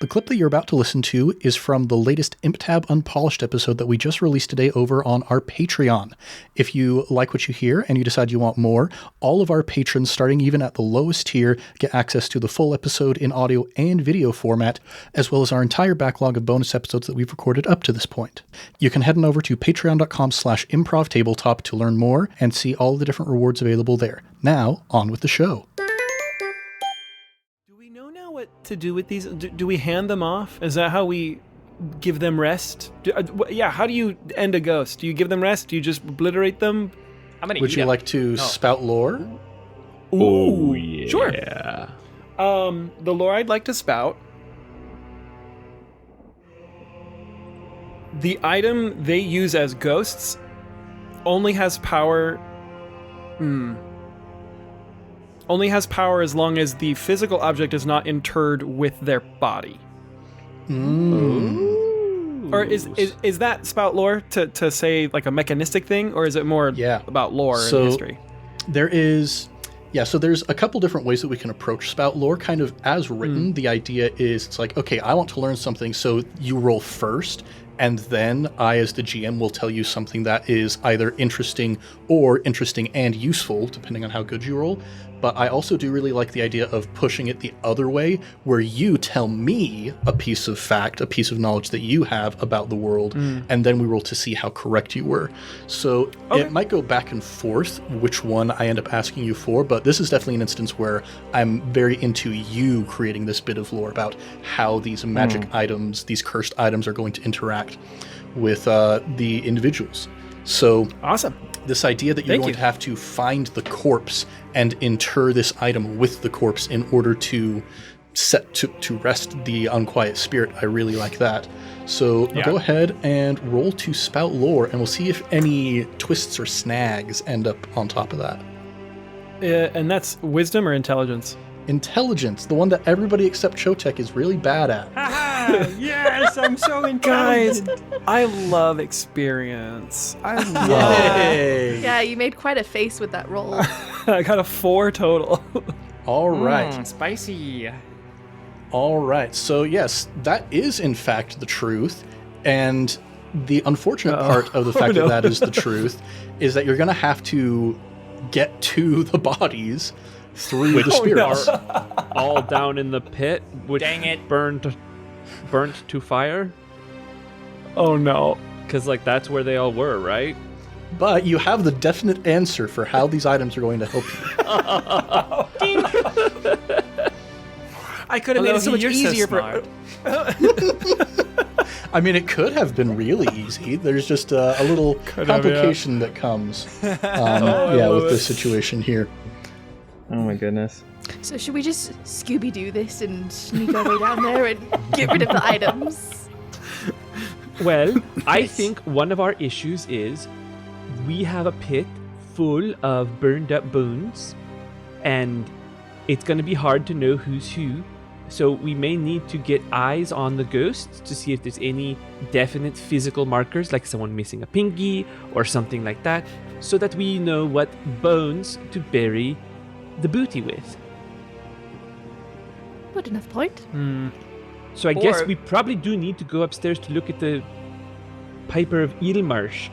The clip that you're about to listen to is from the latest Imp Tab Unpolished episode that we just released today over on our Patreon. If you like what you hear and you decide you want more, all of our patrons, starting even at the lowest tier, get access to the full episode in audio and video format, as well as our entire backlog of bonus episodes that we've recorded up to this point. You can head on over to patreon.com/improvtabletop to learn more and see all the different rewards available there. Now, on with the show. What to do with these? Do we hand them off? Is that how we give them rest? How do you end a ghost? Do you give them rest? Do you just obliterate them? Would you like to spout lore? Ooh, yeah. Sure. The lore I'd like to spout. The item they use as ghosts only has power... Only has power as long as the physical object is not interred with their body. Or is that spout lore to say like a mechanistic thing, or is it more about lore and history? There's a couple different ways that we can approach spout lore. Kind of as written, the idea is it's like, okay, I want to learn something, so you roll first, and then I, as the GM, will tell you something that is either interesting or interesting and useful, depending on how good you roll. But I also do really like the idea of pushing it the other way, where you tell me a piece of fact, a piece of knowledge that you have about the world, and then we roll to see how correct you were. So it might go back and forth which one I end up asking you for, but this is definitely an instance where I'm very into you creating this bit of lore about how these magic items, these cursed items, are going to interact with the individuals. So awesome. This idea that you're going to have to find the corpse and inter this item with the corpse in order to set to rest the unquiet spirit, I really like that. So go ahead and roll to spout lore, and we'll see if any twists or snags end up on top of that. And that's wisdom or intelligence? Intelligence, the one that everybody except Chotek is really bad at. Yes, I'm so intelligent. Guys, I love experience. Yeah, you made quite a face with that roll. I got a 4 total. All right. Spicy. All right. So yes, that is in fact the truth. And the unfortunate part of the fact that is the truth is that you're going to have to get to the bodies through the spirits. All down in the pit, which burnt to fire. Oh no. Because that's where they all were, right? But you have the definite answer for how these items are going to help you. I could have made it so much easier for... I mean, it could have been really easy. There's just a little complication that comes with this situation here. Oh my goodness. So should we just Scooby-Doo this and sneak our way down there and get rid of the items? Well, I think one of our issues is we have a pit full of burned up bones, and it's going to be hard to know who's who. So we may need to get eyes on the ghosts to see if there's any definite physical markers, like someone missing a pinky or something like that, so that we know what bones to bury the booty with. Good enough point. So I guess we probably do need to go upstairs to look at the Piper of Eelmarsh.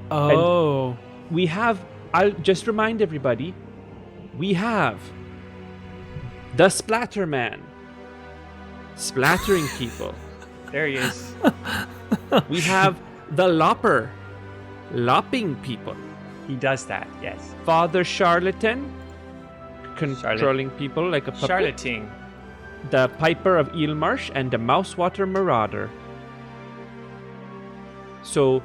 Oh. And we have, I'll just remind everybody, we have the Splatter Man. Splattering people. There he is. We have the Lopper. Lopping people. He does that, yes. Father Charlatan. Controlling people like a puppet. Charlatan. The Piper of Eelmarsh and the Mousewater Marauder. So,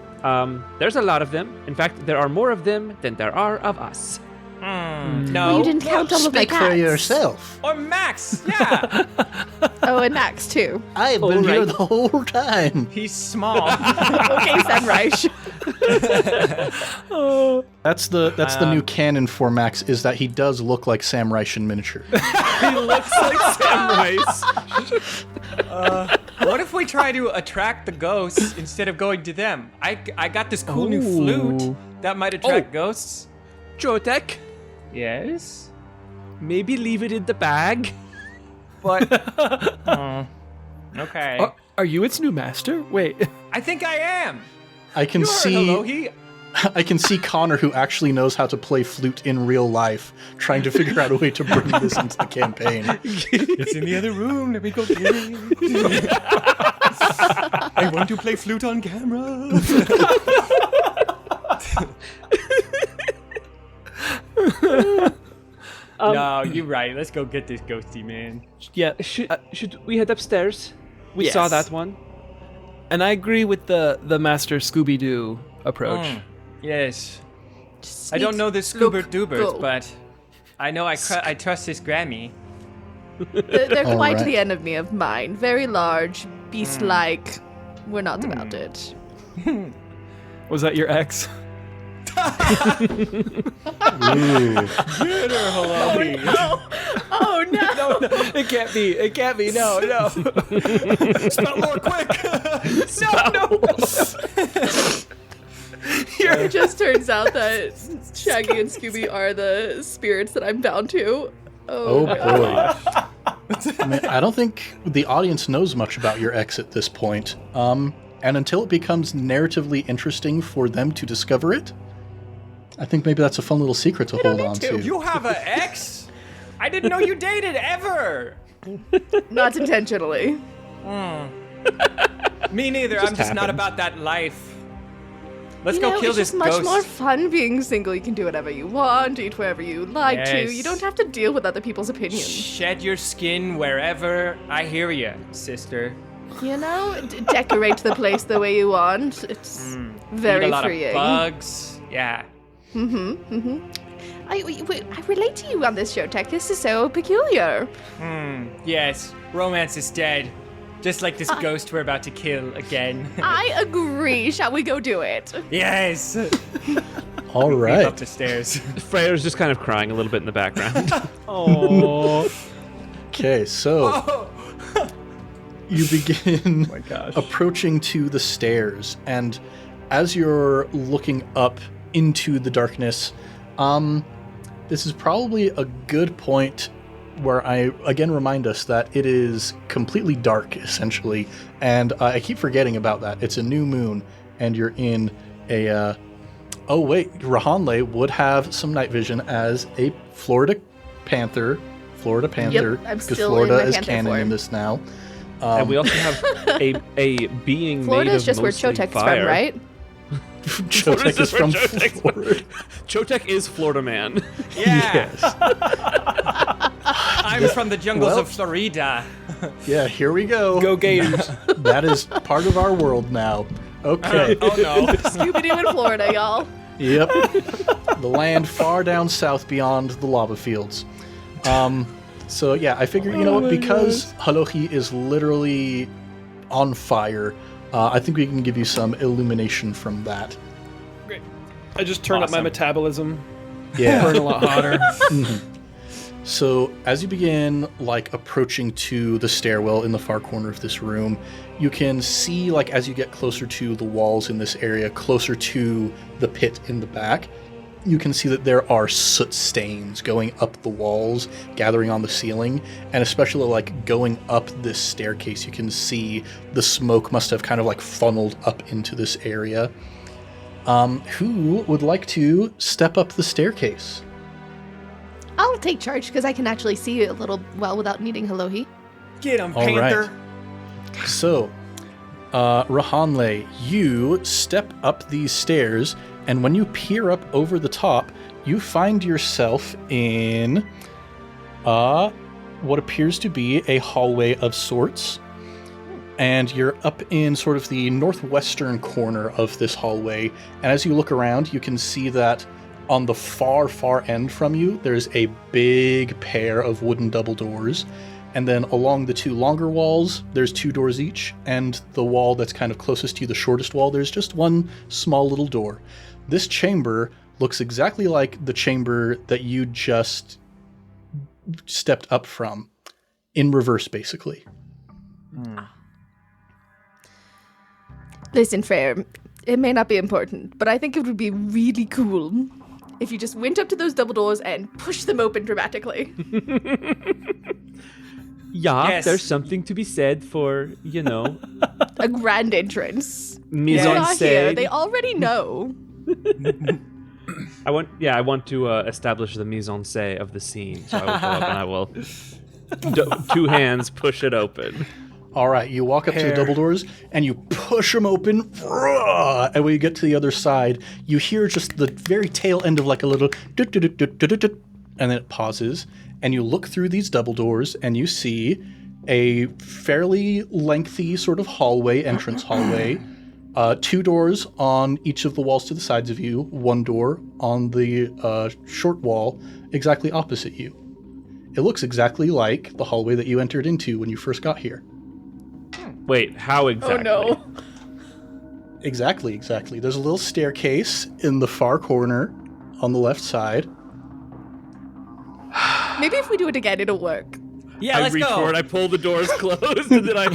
there's a lot of them. In fact, there are more of them than there are of us. No. Well, you didn't count all of my Speak cats. for yourself. Or Max, yeah. Oh, and Max too. I've been here the whole time. He's small. Okay, Sunrise. That's the new canon for Max, is that he does look like Sam Reich in miniature. He looks like Sam Rice. What if we try to attract the ghosts instead of going to them? I got this cool new flute that might attract ghosts. Jotek, Yes? maybe leave it in the bag. But okay. Are you its new master? Wait. I think I am. I can You see. heard Alohi. I can see Connor, who actually knows how to play flute in real life, trying to figure out a way to bring this into the campaign. It's in the other room. Let me go get it. I want to play flute on camera. No, you're right. Let's go get this ghosty man. Yeah. Should we head upstairs? We saw Yes. that one. And I agree with the Master Scooby-Doo approach. Yes. Just I don't sneak, know the look, Scoobert Doobert, go. but I know I trust this Grammy. They're All quite right. the enemy of mine. Very large, beast-like. We're not about it. Was that your ex? Ooh. Oh no! No, it can't be. It can't be. No. Spell more quick. It just turns out that Shaggy and Scooby are the spirits that I'm bound to. Oh God. boy. I mean, I don't think the audience knows much about your ex at this point. And until it becomes narratively interesting for them to discover it, I think maybe that's a fun little secret to hold need on to. to. You have an ex? I didn't know you dated ever. Not intentionally. Me neither. I'm just not about that life. Let's You go know, kill it's this just much ghost. more fun being single. You can do whatever you want, eat wherever you like to. Yes. You don't have to deal with other people's opinions. Shed your skin wherever. I hear you, sister. You know, decorate the place the way you want. It's very Eat a lot freeing. of bugs. Yeah. I relate to you on this show, Tech. This is so peculiar. Yes. Romance is dead. Just like this ghost we're about to kill again. I agree. Shall we go do it? Yes. All Leap right. up the stairs. Freya's just kind of crying a little bit in the background. Oh. Okay, so you begin approaching to the stairs, and as you're looking up into the darkness, this is probably a good point where I again remind us that it is completely dark, essentially, and I keep forgetting about that. It's a new moon, and you're in a... oh wait, Rahanle would have some night vision as a Florida Panther, I'm because still Florida in my is Panther canon in form. this now. And we also have a being Florida made is of just where mostly Chotek's fire. from, right? Chotek is from Chotek's Florida. Chotek is Florida man. Yeah. Yes. I'm from the jungles Well- of Florida. Yeah, here we go. Go Gators. That is part of our world now. Okay. Oh no. Scooby-Doo in Florida, y'all. Yep. The land far down south beyond the lava fields. So yeah, I figure, you know what, because Halohi is literally on fire, I think we can give you some illumination from that. Great. I just turned up my Awesome. metabolism. Yeah. Burn a lot hotter. So as you begin approaching to the stairwell in the far corner of this room, you can see as you get closer to the walls in this area, closer to the pit in the back, you can see that there are soot stains going up the walls, gathering on the ceiling, and especially going up this staircase, you can see the smoke must have kind of funneled up into this area. Who would like to step up the staircase? I'll take charge because I can actually see a little well without needing Halohi. Get him, All Panther. right. So, Rahanle, you step up these stairs, and when you peer up over the top, you find yourself in what appears to be a hallway of sorts. And you're up in sort of the northwestern corner of this hallway. And as you look around, you can see that on the far, far end from you, there's a big pair of wooden double doors. And then along the two longer walls, there's two doors each. And the wall that's kind of closest to you, the shortest wall, there's just one small little door. This chamber looks exactly like the chamber that you just stepped up from, in reverse, basically. Listen, Freya, it may not be important, but I think it would be really cool if you just went up to those double doors and pushed them open dramatically. Yeah, Yes. there's something to be said for, A grand entrance. mise They en are here. They scène. already know. I want to establish the mise en scène of the scene. So I will go up and I will, two hands, push it open. All right, you walk up to the double doors and you push them open. And when you get to the other side, you hear just the very tail end of like a little and then it pauses. And you look through these double doors and you see a fairly lengthy sort of entrance hallway. 2 doors on each of the walls to the sides of you, 1 door on the short wall exactly opposite you. It looks exactly like the hallway that you entered into when you first got here. Wait, how exactly? Oh no. Exactly. There's a little staircase in the far corner on the left side. Maybe if we do it again, it'll work. Yeah, I let's reach go. forward, I pull the doors closed, and then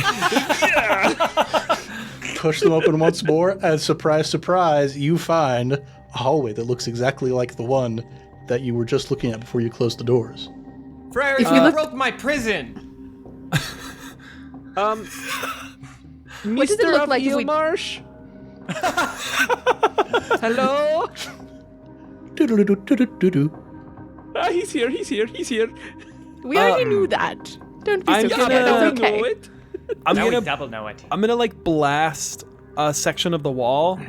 Push them open once more, and surprise, surprise, you find a hallway that looks exactly like the one that you were just looking at before you closed the doors. Frere, If you we look- broke my prison. What does it look like if we... Marsh? Hello? Do-do-do-do-do-do-do. He's here. We already knew that. Don't be so I'm scared. gonna- That's okay. know it. I'm Now we gonna double know it. I'm gonna like blast a section of the wall,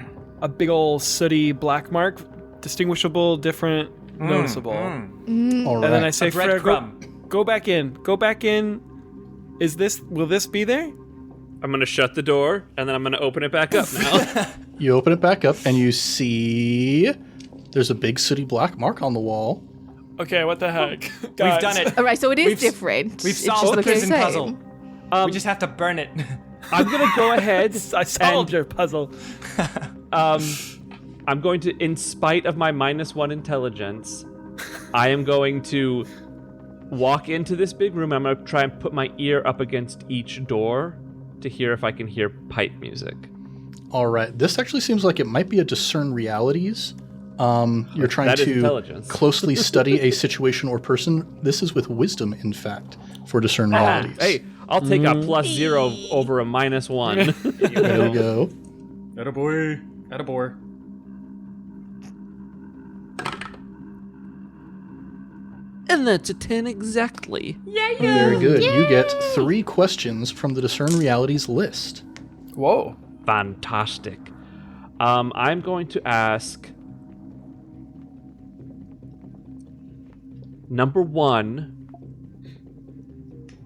a big old sooty black mark, distinguishable, different, noticeable. All And then I right. say, A Frere, breadcrumb. go back in. Go back in. Will this be there? I'm gonna shut the door, and then I'm gonna open it back up now. You open it back up, and you see there's a big sooty black mark on the wall. Okay, what the heck? We've Guys. done it. All right, so it is We've- different. We've It solved just the looks prison same. puzzle. We just have to burn it. I'm gonna go ahead. I solved your puzzle. I'm going to, in spite of my -1 intelligence, I am going to walk into this big room. I'm gonna try and put my ear up against each door to hear if I can hear pipe music. All right. This actually seems like it might be a discern realities. You're trying That is to intelligence. closely study a situation or person. This is with wisdom, in fact, for discern realities. Hey, I'll take a +0 over a -1. There we go. Attaboy. Attaboy. And that's a 10 exactly. Very good. You get 3 questions from the discern realities list. Whoa. Fantastic. I'm going to ask number 1.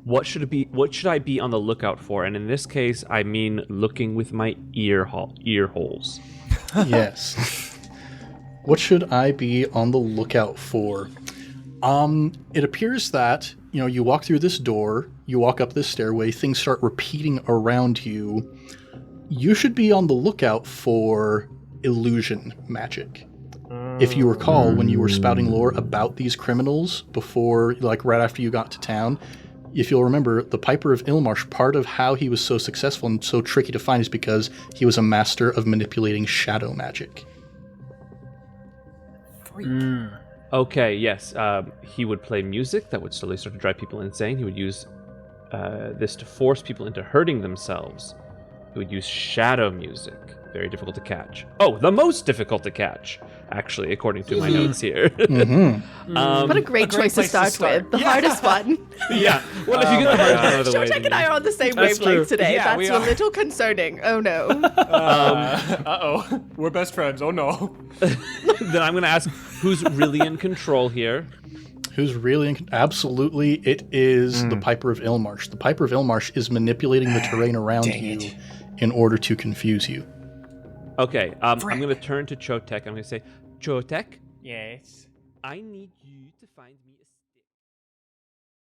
What should I be on the lookout for? And in this case, I mean looking with my ear holes. Yes. What should I be on the lookout for? It appears that, you walk through this door, you walk up this stairway, things start repeating around you. You should be on the lookout for illusion magic. If you recall, when you were spouting lore about these criminals before, right after you got to town, if you'll remember, the Piper of Ilmarsh, part of how he was so successful and so tricky to find is because he was a master of manipulating shadow magic. Okay, yes. He would play music that would slowly start to drive people insane. He would use this to force people into hurting themselves. He would use shadow music. Very difficult to catch. Oh, the most difficult to catch, actually, according to my notes here. What a great choice to place to start start. with. The hardest one. Yeah. Well, if you get the hardest one out of the way, Shotek and then I are on the same That's wavelength true. today. Yeah, we That's a are. little concerning. Oh no. Uh-oh. We're best friends. Oh, no. then I'm going to ask who's really in control here. Who's really absolutely, it is the Piper of Ilmarsh. The Piper of Ilmarsh is manipulating the terrain around you in order to confuse you. Okay, I'm going to turn to Chotek. I'm going to say, Chotek, Yes. I need you to find me a